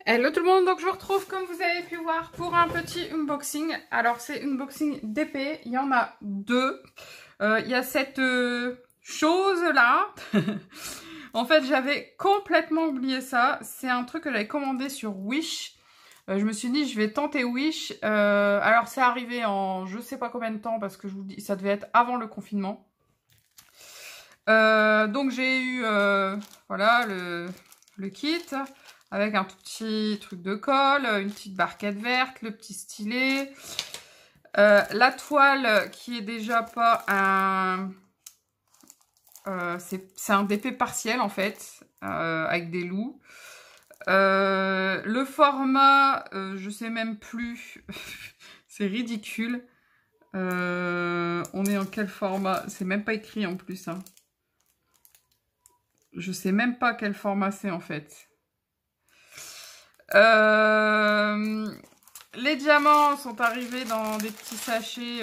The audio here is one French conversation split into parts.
Hello tout le monde, donc je vous retrouve comme vous avez pu voir pour un petit unboxing. Alors c'est unboxing d'épée, il y en a deux. Il y a cette chose là. En fait j'avais complètement oublié ça. C'est un truc que j'avais commandé sur Wish. Je me suis dit je vais tenter Wish. Alors c'est arrivé en je sais pas combien de temps parce que je vous dis ça devait être avant le confinement. Donc j'ai eu voilà le kit. Avec un tout petit truc de colle, une petite barquette verte, le petit stylet. La toile qui est déjà pas un... c'est un DP partiel en fait, avec des loups. Le format, je sais même plus. C'est ridicule. On est en quel format? C'est même pas écrit en plus. Hein. Je sais même pas quel format c'est en fait. Les diamants sont arrivés dans des petits sachets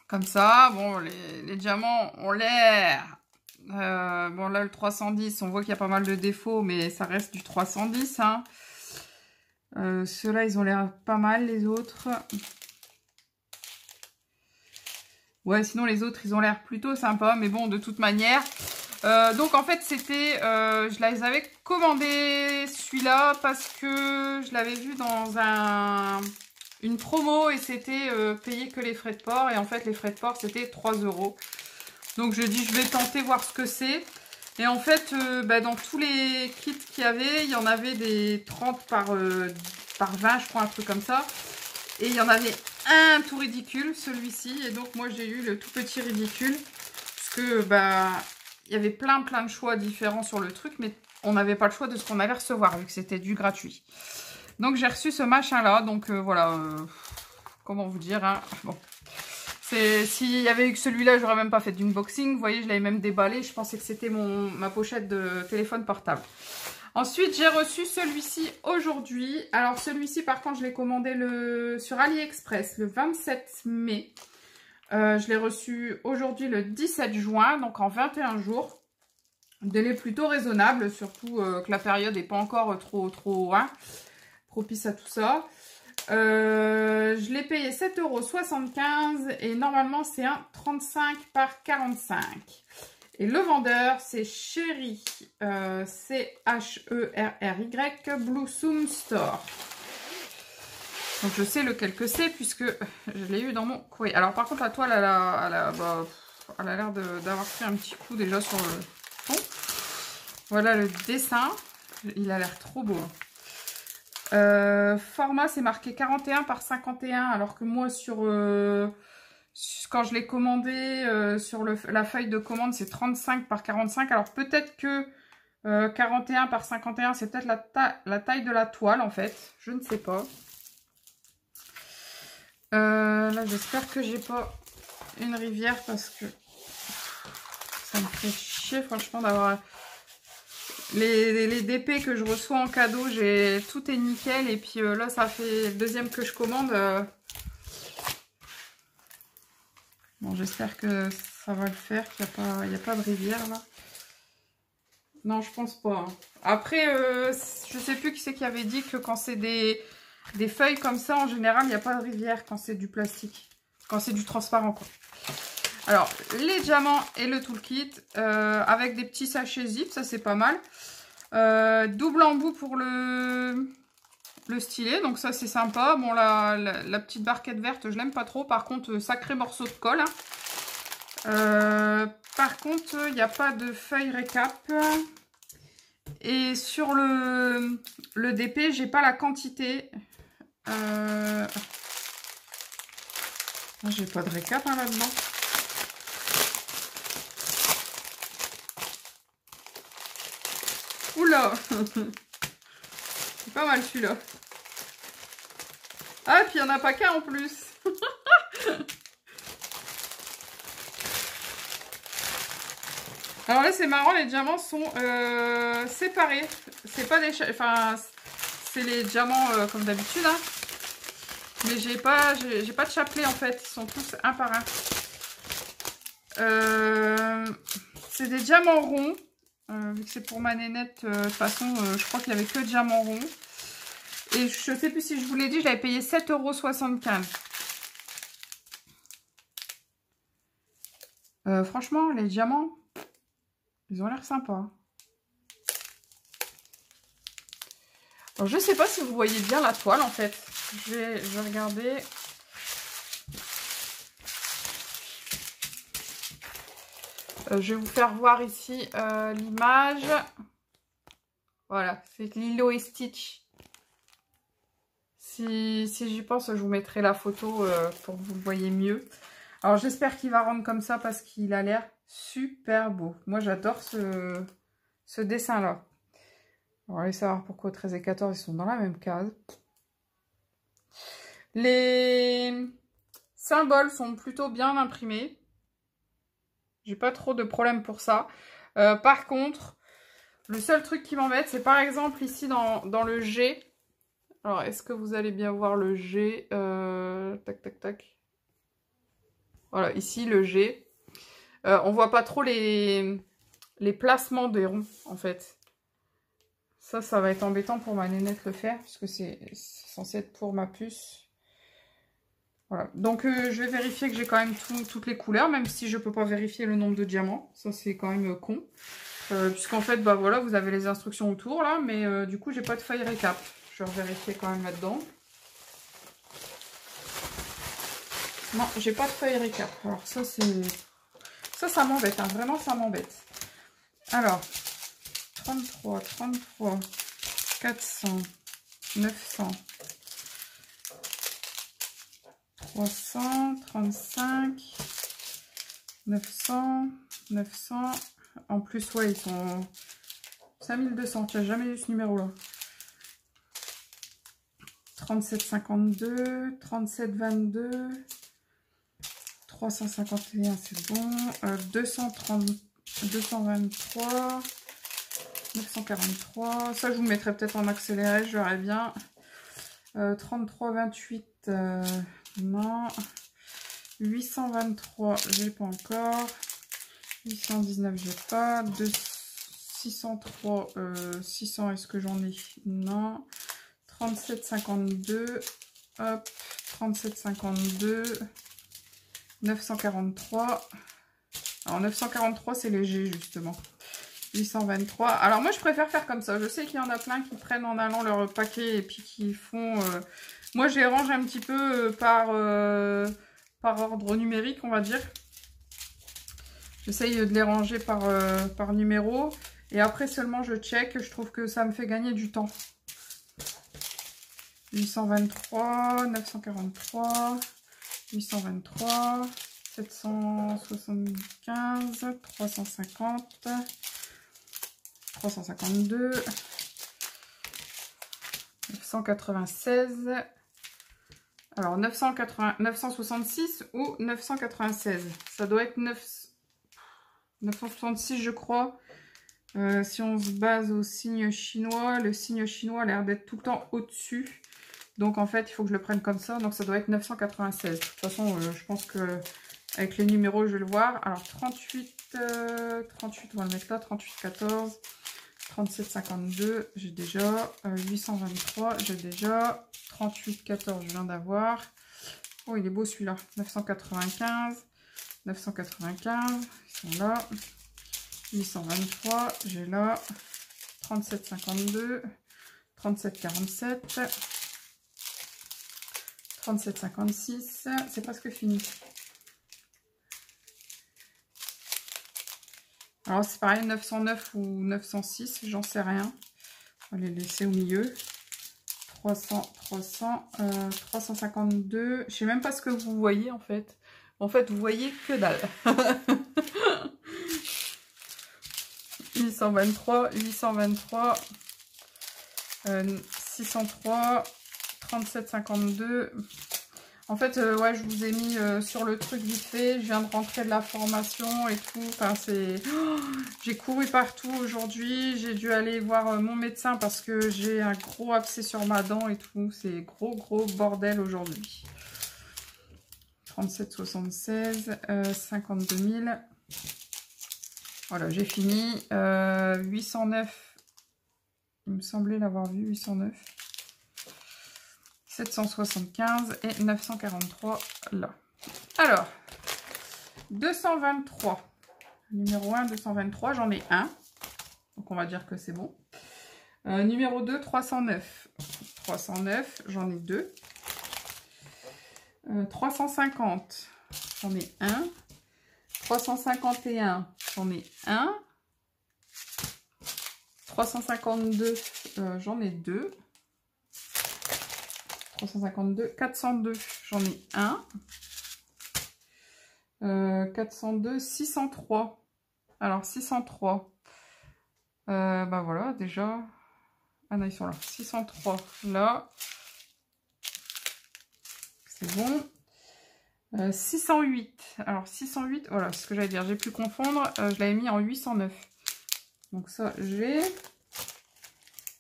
comme ça. Bon, les diamants ont l'air... bon, là, le 310, on voit qu'il y a pas mal de défauts, mais ça reste du 310. Hein. Ceux-là, ils ont l'air pas mal, les autres. Ouais, sinon, les autres, ils ont l'air plutôt sympas. Mais bon, de toute manière... donc en fait c'était, je les avais commandé celui-là parce que je l'avais vu dans une promo et c'était payé que les frais de port et en fait les frais de port c'était 3 €. Donc je dis je vais tenter voir ce que c'est et en fait dans tous les kits qu'il y avait, il y en avait des 30 par 20 je crois, un truc comme ça et il y en avait un tout ridicule, celui-ci, et donc moi j'ai eu le tout petit ridicule parce que il y avait plein de choix différents sur le truc, mais on n'avait pas le choix de ce qu'on allait recevoir, vu que c'était du gratuit. Donc j'ai reçu ce machin-là, donc voilà, comment vous dire, hein. Bon. S'il y avait eu que celui-là, j'aurais même pas fait d'unboxing. Vous voyez, je l'avais même déballé, je pensais que c'était ma pochette de téléphone portable. Ensuite, j'ai reçu celui-ci aujourd'hui. Alors celui-ci, par contre, je l'ai commandé sur AliExpress le 27 mai. Je l'ai reçu aujourd'hui le 17 juin, donc en 21 jours. Délai plutôt raisonnable, surtout que la période n'est pas encore trop propice à tout ça. Je l'ai payé 7,75 € et normalement c'est un 35 par 45. Et le vendeur c'est Chéri, C-H-E-R-R-Y, Bluesum Store. Donc je sais lequel que c'est puisque je l'ai eu dans mon courrier. Alors par contre la toile elle a l'air d'avoir fait un petit coup déjà sur le fond. Voilà le dessin. Il a l'air trop beau. Format c'est marqué 41 par 51 alors que moi quand je l'ai commandé sur la feuille de commande c'est 35 par 45. Alors peut-être que 41 par 51 c'est peut-être la taille de la toile en fait. Je ne sais pas. Là, j'espère que j'ai pas une rivière parce que ça me fait chier, franchement, d'avoir les DP que je reçois en cadeau. Tout est nickel. Et puis là, ça fait le deuxième que je commande. Bon, j'espère que ça va le faire, qu'il n'y a pas de rivière là. Non, je pense pas. Après, je sais plus qui c'est qui avait dit que quand c'est des feuilles comme ça, en général, il n'y a pas de rivière quand c'est du plastique. Quand c'est du transparent, quoi. Alors, les diamants et le toolkit avec des petits sachets zip, ça c'est pas mal. Double embout pour le stylet, donc ça c'est sympa. Bon, la petite barquette verte, je l'aime pas trop. Par contre, sacré morceau de colle. Hein. Par contre, il n'y a pas de feuille récap. Et sur le DP, j'ai pas la quantité. J'ai pas de récap hein, là-dedans. Oula. C'est pas mal celui-là. Ah, et puis il n'y en a pas qu'un en plus. Alors là, c'est marrant, les diamants sont séparés. C'est pas des... Enfin, c'est les diamants comme d'habitude. Hein. Mais j'ai pas de chapelet en fait. Ils sont tous un par un. C'est des diamants ronds. vu que c'est pour ma nénette, de toute façon, je crois qu'il n'y avait que diamant rond. Et je ne sais plus si je vous l'ai dit, je l'avais payé 7,75 €. Franchement, les diamants, ils ont l'air sympas. Alors, je ne sais pas si vous voyez bien la toile, en fait. Je vais regarder. Je vais vous faire voir ici l'image. Voilà, c'est Lilo et Stitch. Si j'y pense, je vous mettrai la photo pour que vous le voyez mieux. Alors, j'espère qu'il va rendre comme ça parce qu'il a l'air super beau. Moi, j'adore ce dessin-là. On va aller savoir pourquoi 13 et 14, ils sont dans la même case. Les symboles sont plutôt bien imprimés. J'ai pas trop de problème pour ça. Par contre, le seul truc qui m'embête, c'est par exemple ici dans le G. Alors, est-ce que vous allez bien voir le G? Tac, tac, tac. Voilà, ici le G. On voit pas trop les placements des ronds, en fait. Ça va être embêtant pour ma nénette le faire, puisque c'est censé être pour ma puce. Voilà, donc je vais vérifier que j'ai quand même toutes les couleurs, même si je ne peux pas vérifier le nombre de diamants. Ça, c'est quand même con. Puisqu'en fait, bah voilà, vous avez les instructions autour, là, mais du coup, j'ai pas de feuille récap. Je vais vérifier quand même là-dedans. Non, j'ai pas de feuille récap. Alors ça, c'est... Ça m'embête, hein. Vraiment, ça m'embête. Alors, 33, 400, 900... 335, 900, 900. En plus, ouais, ils sont 5200. Tu n'as jamais eu ce numéro-là. 37,52, 37,22, 351, c'est bon. 230, 223, 943. Ça, je vous mettrai peut-être en accéléré, je verrai bien. 33,28. Non, 823, j'ai pas encore. 819, j'ai pas. 603, 600, est-ce que j'en ai? Non. 37,52. Hop, 37,52. 943. Alors, 943, c'est léger, justement. 823. Alors, moi, je préfère faire comme ça. Je sais qu'il y en a plein qui prennent en allant leur paquet et puis qui font... Moi, je les range un petit peu par ordre numérique, on va dire. J'essaye de les ranger par numéro. Et après, seulement, je check. Je trouve que ça me fait gagner du temps. 823, 943, 823, 775, 350, 352, 996... Alors, 966 ou 996. Ça doit être 966, je crois. Si on se base au signe chinois, le signe chinois a l'air d'être tout le temps au-dessus. Donc, en fait, il faut que je le prenne comme ça. Donc, ça doit être 996. De toute façon, je pense que avec les numéros, je vais le voir. Alors, 38, 38, on va le mettre là. 38, 14. 37, 52, j'ai déjà. 823, j'ai déjà. 38, 14, je viens d'avoir. Oh, il est beau celui-là. 995, 995, ils sont là. 823, j'ai là. 37, 52, 37, 47, 37, 56, c'est presque fini. Alors, c'est pareil, 909 ou 906, j'en sais rien. On va les laisser au milieu. 300, 300, 352. Je sais même pas ce que vous voyez, en fait. En fait, vous voyez que dalle. 823, 823, 603, 37, 52... En fait, ouais, je vous ai mis sur le truc vite fait. Je viens de rentrer de la formation et tout. Enfin, c'est... Oh, j'ai couru partout aujourd'hui. J'ai dû aller voir mon médecin parce que j'ai un gros abcès sur ma dent et tout. C'est gros bordel aujourd'hui. 37,76, 52 000. Voilà, j'ai fini. 809. Il me semblait l'avoir vu, 809. 775 et 943 là. Alors, 223. Numéro 1, 223, j'en ai un. Donc on va dire que c'est bon. Numéro 2, 309. 309, j'en ai deux. 350, j'en ai un. 351, j'en ai un. 352, j'en ai deux. 352, 402, j'en ai un. 402, 603. Alors, 603. Bah voilà, déjà. Ah non, ils sont là. 603, là. C'est bon. 608. Alors, 608, voilà, c'est ce que j'allais dire. J'ai pu confondre. Je l'avais mis en 809. Donc ça, j'ai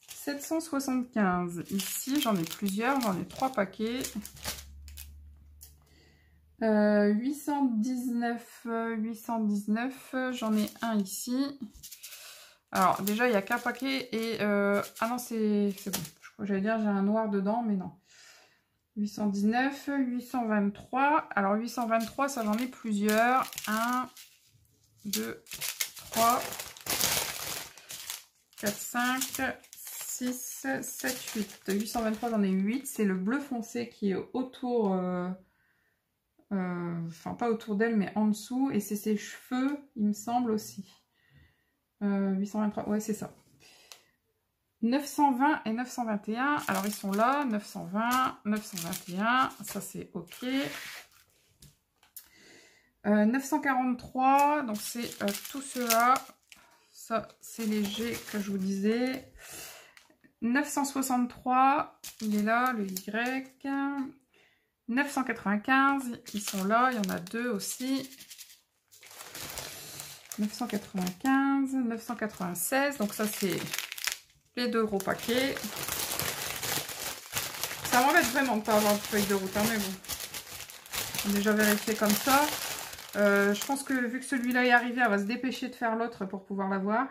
775. Ici, j'en ai plusieurs. J'en ai 3 paquets. 819, j'en ai un ici. Alors, déjà, il n'y a qu'un paquet et... ah non, c'est bon. Je crois que j'allais dire, j'ai un noir dedans, mais non. 819, 823. Alors, 823, ça, j'en ai plusieurs. 1, 2, 3, 4, 5, 6, 7, 8. 823, j'en ai 8. C'est le bleu foncé qui est autour... enfin, pas autour d'elle, mais en dessous. Et c'est ses cheveux, il me semble aussi. 823, ouais, c'est ça. 920 et 921. Alors, ils sont là. 920, 921. Ça, c'est OK. 943. Donc, c'est tout cela. Ça, c'est léger que je vous disais. 963. Il est là, le Y. 995, ils sont là, il y en a deux aussi. 995, 996, donc ça c'est les deux gros paquets. Ça m'embête vraiment de ne pas avoir de feuille de route, hein, mais bon. J'ai déjà vérifié comme ça. Je pense que vu que celui-là est arrivé, elle va se dépêcher de faire l'autre pour pouvoir l'avoir.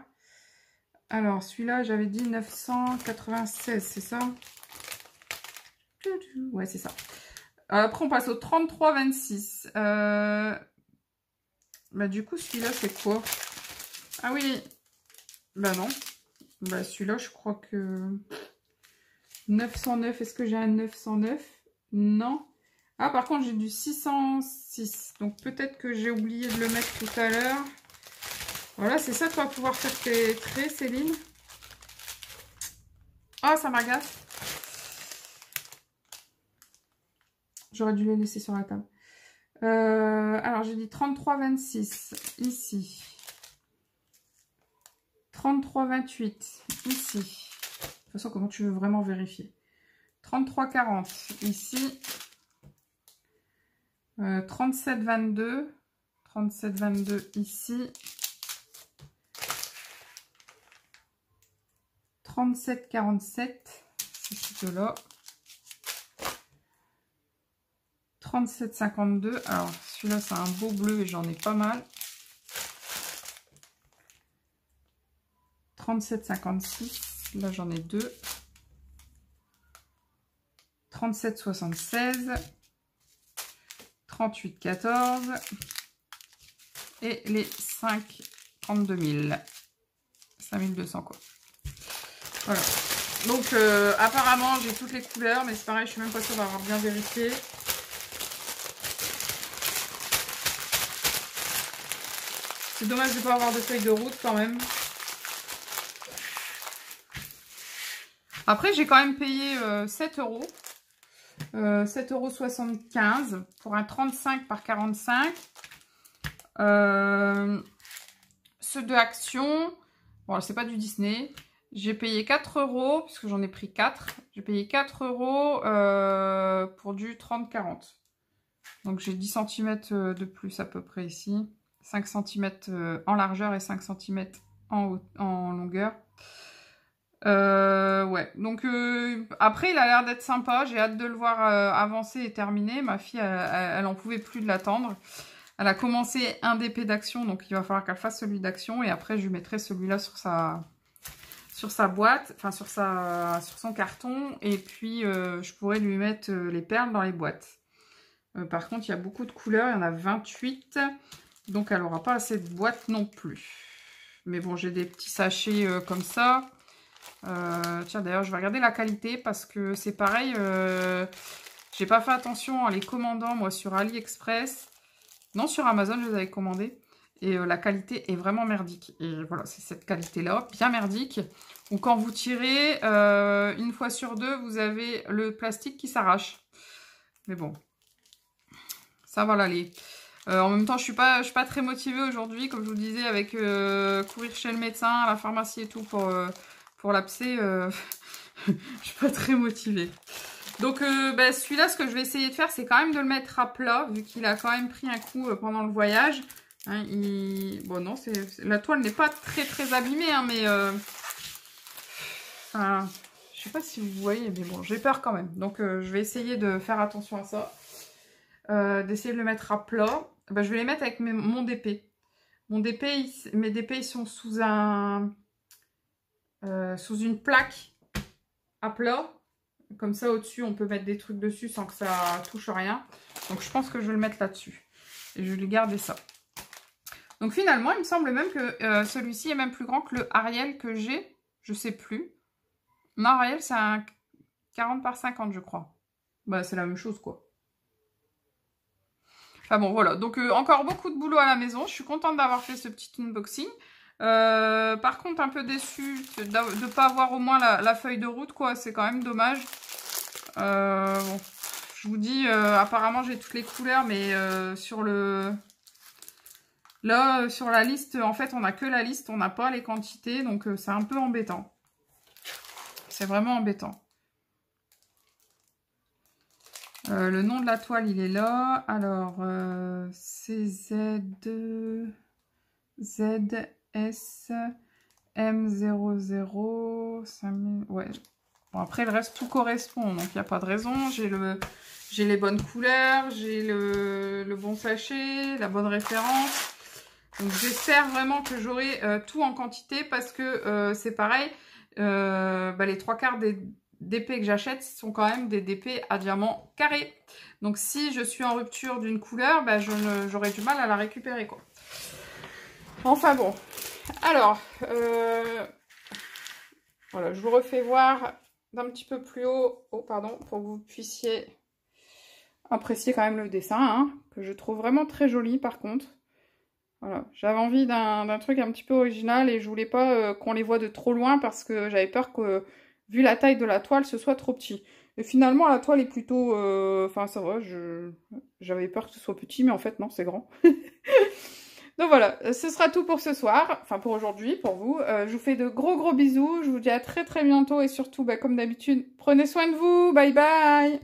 Alors celui-là, j'avais dit 996, c'est ça? Ouais, c'est ça. Après, on passe au 33-26. Bah, du coup, celui-là, c'est quoi? Ah oui. Bah, non. Bah, celui-là, je crois que... 909. Est-ce que j'ai un 909? Non. Ah, par contre, j'ai du 606. Donc, peut-être que j'ai oublié de le mettre tout à l'heure. Voilà, c'est ça que tu vas pouvoir faire tes traits, Céline. Ah, ça m'agace. J'aurais dû les laisser sur la table. Alors, j'ai dit 33-26 ici. 33-28 ici. De toute façon, comment tu veux vraiment vérifier? 33-40 ici. 37-22. 37-22 ici. 37-47. C'est celui-là. 37,52. Alors, celui-là, c'est un beau bleu et j'en ai pas mal. 37,56. Là, j'en ai deux. 37,76. 38,14. Et les 5, 32 000. 5200, quoi. Voilà. Donc, apparemment, j'ai toutes les couleurs, mais c'est pareil, je suis même pas sûre d'avoir bien vérifié. C'est dommage de ne pas avoir de feuille de route quand même. Après, j'ai quand même payé 7 €. 7,75 € pour un 35 par 45. Ceux de Action. Bon, c'est pas du Disney. J'ai payé 4 € puisque j'en ai pris 4. J'ai payé 4 € pour du 30-40. Donc j'ai 10 cm de plus à peu près ici. 5 cm en largeur et 5 cm en longueur. Ouais, donc après il a l'air d'être sympa. J'ai hâte de le voir avancer et terminer. Ma fille, elle en pouvait plus de l'attendre. Elle a commencé un DP d'action, donc il va falloir qu'elle fasse celui d'action. Et après, je lui mettrai celui-là sur sa boîte, enfin sur son carton. Et puis, je pourrais lui mettre les perles dans les boîtes. Par contre, il y a beaucoup de couleurs, il y en a 28. Donc, elle n'aura pas assez de boîtes non plus. Mais bon, j'ai des petits sachets comme ça. Tiens, d'ailleurs, je vais regarder la qualité parce que c'est pareil. J'ai pas fait attention en les commandant, moi, sur AliExpress. Non, sur Amazon, je les avais commandés. Et la qualité est vraiment merdique. Et voilà, c'est cette qualité-là, bien merdique. Ou quand vous tirez, une fois sur deux, vous avez le plastique qui s'arrache. Mais bon, ça va l'aller. En même temps, je suis pas très motivée aujourd'hui, comme je vous disais, avec courir chez le médecin, la pharmacie et tout pour l'abcès. Je suis pas très motivée. Donc, celui-là, ce que je vais essayer de faire, c'est quand même de le mettre à plat, vu qu'il a quand même pris un coup pendant le voyage. Hein, bon, non, la toile n'est pas très abîmée, hein, mais... Enfin, je sais pas si vous voyez, mais bon, j'ai peur quand même. Donc, je vais essayer de faire attention à ça. D'essayer de le mettre à plat. Je vais les mettre avec mon DP. Mes DP, ils sont sous une plaque à plat. Comme ça, au-dessus, on peut mettre des trucs dessus sans que ça touche rien. Donc, je pense que je vais le mettre là-dessus. Et je vais garder ça. Donc, finalement, il me semble même que celui-ci est même plus grand que le Ariel que j'ai. Je sais plus. Non, Ariel, c'est un 40 par 50, je crois. Bah, c'est la même chose, quoi. Enfin bon, voilà. Donc, encore beaucoup de boulot à la maison. Je suis contente d'avoir fait ce petit unboxing. Par contre, un peu déçue de ne pas avoir au moins la feuille de route, quoi. C'est quand même dommage. Bon, je vous dis, apparemment, j'ai toutes les couleurs, mais sur la liste, en fait, on n'a que la liste, on n'a pas les quantités, donc c'est un peu embêtant. C'est vraiment embêtant. Le nom de la toile, il est là. Alors, CZSM00. 5000, ouais. Bon, après, le reste, tout correspond, donc il n'y a pas de raison. J'ai les bonnes couleurs, j'ai le bon sachet, la bonne référence. Donc, j'espère vraiment que j'aurai tout en quantité parce que c'est pareil. Les 3/4 des DP que j'achète sont quand même des DP à diamant carré. Donc, si je suis en rupture d'une couleur, j'aurai du mal à la récupérer, quoi. Enfin, bon. Alors, voilà, je vous refais voir d'un petit peu plus haut, pardon, pour que vous puissiez apprécier quand même le dessin, hein, que je trouve vraiment très joli, par contre. Voilà, j'avais envie d'un truc un petit peu original et je voulais pas qu'on les voit de trop loin parce que j'avais peur que, vu la taille de la toile, ce soit trop petit. Et finalement, la toile est plutôt... Enfin, ça va, j'avais peur que ce soit petit, mais en fait, non, c'est grand. Donc voilà, ce sera tout pour ce soir, enfin pour aujourd'hui, pour vous. Je vous fais de gros bisous, je vous dis à très bientôt et surtout, comme d'habitude, prenez soin de vous, bye bye!